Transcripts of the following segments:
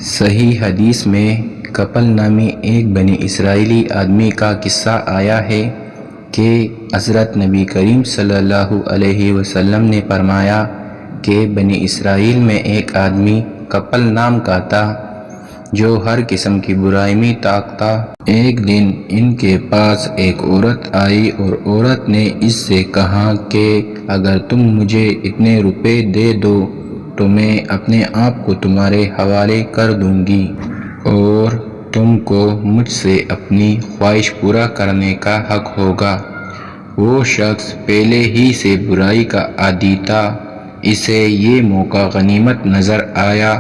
صحیح حدیث میں کپل نامی ایک بنی اسرائیلی آدمی کا قصہ آیا ہے کہ حضرت نبی کریم صلی اللہ علیہ وسلم نے فرمایا کہ بنی اسرائیل میں ایک آدمی کپل نام کا تھا جو ہر قسم کی برائی میں طاقتا۔ ایک دن ان کے پاس ایک عورت آئی اور عورت نے اس سے کہا کہ اگر تم مجھے اتنے روپے دے دو تو میں اپنے آپ کو تمہارے حوالے کر دوں گی اور تم کو مجھ سے اپنی خواہش پورا کرنے کا حق ہوگا۔ وہ شخص پہلے ہی سے برائی کا عادی تھا، اسے یہ موقع غنیمت نظر آیا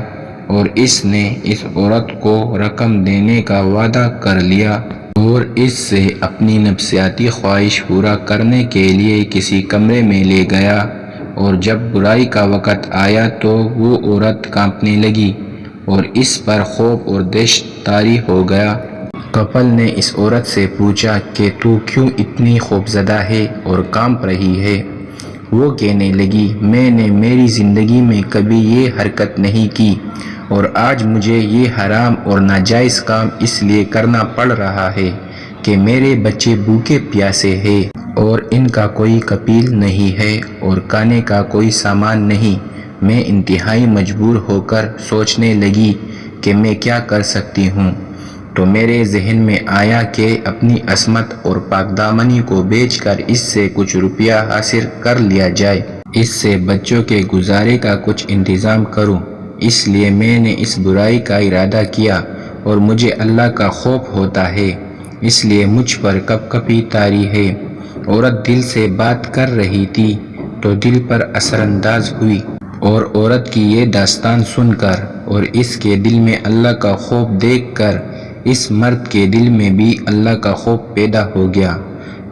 اور اس نے اس عورت کو رقم دینے کا وعدہ کر لیا اور اس سے اپنی نفسیاتی خواہش پورا کرنے کے لیے کسی کمرے میں لے گیا، اور جب برائی کا وقت آیا تو وہ عورت کانپنے لگی اور اس پر خوف اور دہشت طاری ہو گیا۔ کپل نے اس عورت سے پوچھا کہ تو کیوں اتنی خوفزدہ ہے اور کانپ رہی ہے؟ وہ کہنے لگی میں نے میری زندگی میں کبھی یہ حرکت نہیں کی اور آج مجھے یہ حرام اور ناجائز کام اس لیے کرنا پڑ رہا ہے کہ میرے بچے بھوکے پیاسے ہیں اور ان کا کوئی کفیل نہیں ہے اور کھانے کا کوئی سامان نہیں۔ میں انتہائی مجبور ہو کر سوچنے لگی کہ میں کیا کر سکتی ہوں، تو میرے ذہن میں آیا کہ اپنی عصمت اور پاک دامنی کو بیچ کر اس سے کچھ روپیہ حاصل کر لیا جائے، اس سے بچوں کے گزارے کا کچھ انتظام کروں۔ اس لیے میں نے اس برائی کا ارادہ کیا اور مجھے اللہ کا خوف ہوتا ہے، اس لیے مجھ پر کپ کپی طاری ہے۔ عورت دل سے بات کر رہی تھی تو دل پر اثر انداز ہوئی، اور عورت کی یہ داستان سن کر اور اس کے دل میں اللہ کا خوف دیکھ کر اس مرد کے دل میں بھی اللہ کا خوف پیدا ہو گیا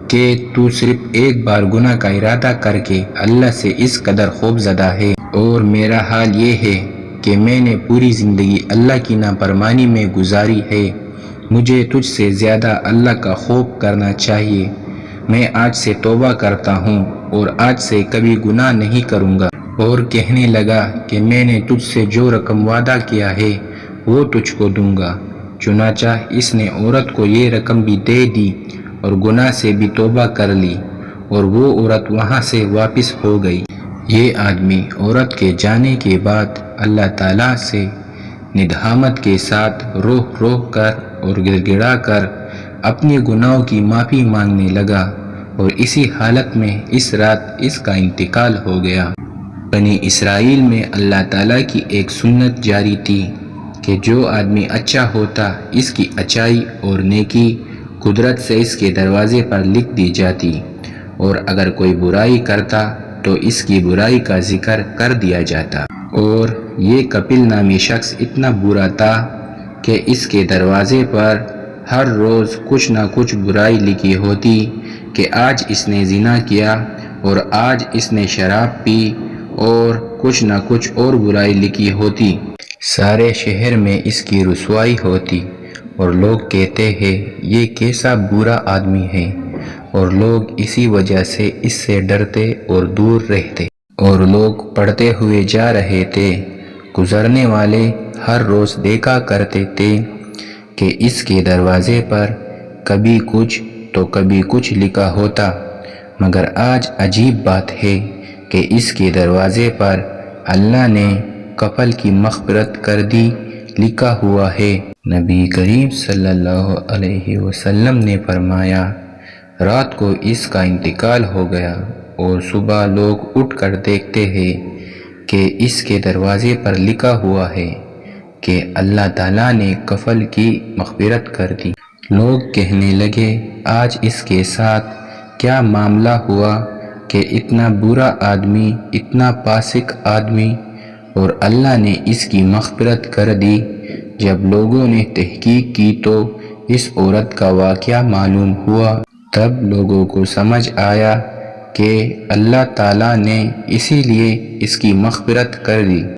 کہ تو صرف ایک بار گناہ کا ارادہ کر کے اللہ سے اس قدر خوف زدہ ہے، اور میرا حال یہ ہے کہ میں نے پوری زندگی اللہ کی نافرمانی میں گزاری ہے، مجھے تجھ سے زیادہ اللہ کا خوف کرنا چاہیے۔ میں آج سے توبہ کرتا ہوں اور آج سے کبھی گناہ نہیں کروں گا۔ اور کہنے لگا کہ میں نے تجھ سے جو رقم وعدہ کیا ہے وہ تجھ کو دوں گا۔ چنانچہ اس نے عورت کو یہ رقم بھی دے دی اور گناہ سے بھی توبہ کر لی، اور وہ عورت وہاں سے واپس ہو گئی۔ یہ آدمی عورت کے جانے کے بعد اللہ تعالیٰ سے ندامت کے ساتھ روح روح کر اور گڑ گڑا کر اپنے گناہوں کی معافی مانگنے لگا، اور اسی حالت میں اس رات اس کا انتقال ہو گیا۔ بنی اسرائیل میں اللہ تعالیٰ کی ایک سنت جاری تھی کہ جو آدمی اچھا ہوتا اس کی اچائی اور نیکی قدرت سے اس کے دروازے پر لکھ دی جاتی، اور اگر کوئی برائی کرتا تو اس کی برائی کا ذکر کر دیا جاتا۔ اور یہ کپل نامی شخص اتنا برا تھا کہ اس کے دروازے پر ہر روز کچھ نہ کچھ برائی لکھی ہوتی کہ آج اس نے زنا کیا اور آج اس نے شراب پی، اور کچھ نہ کچھ اور برائی لکھی ہوتی۔ سارے شہر میں اس کی رسوائی ہوتی اور لوگ کہتے ہیں یہ کیسا برا آدمی ہے، اور لوگ اسی وجہ سے اس سے ڈرتے اور دور رہتے، اور لوگ پڑھتے ہوئے جا رہے تھے۔ گزرنے والے ہر روز دیکھا کرتے تھے کہ اس کے دروازے پر کبھی کچھ تو کبھی کچھ لکھا ہوتا، مگر آج عجیب بات ہے کہ اس کے دروازے پر اللہ نے کفل کی مغفرت کر دی لکھا ہوا ہے۔ نبی کریم صلی اللہ علیہ وسلم نے فرمایا رات کو اس کا انتقال ہو گیا، اور صبح لوگ اٹھ کر دیکھتے ہیں کہ اس کے دروازے پر لکھا ہوا ہے کہ اللہ تعالیٰ نے کفل کی مغفرت کر دی۔ لوگ کہنے لگے آج اس کے ساتھ کیا معاملہ ہوا کہ اتنا برا آدمی، اتنا فاسق آدمی، اور اللہ نے اس کی مغفرت کر دی۔ جب لوگوں نے تحقیق کی تو اس عورت کا واقعہ معلوم ہوا، تب لوگوں کو سمجھ آیا کہ اللہ تعالیٰ نے اسی لیے اس کی مغفرت کر دی۔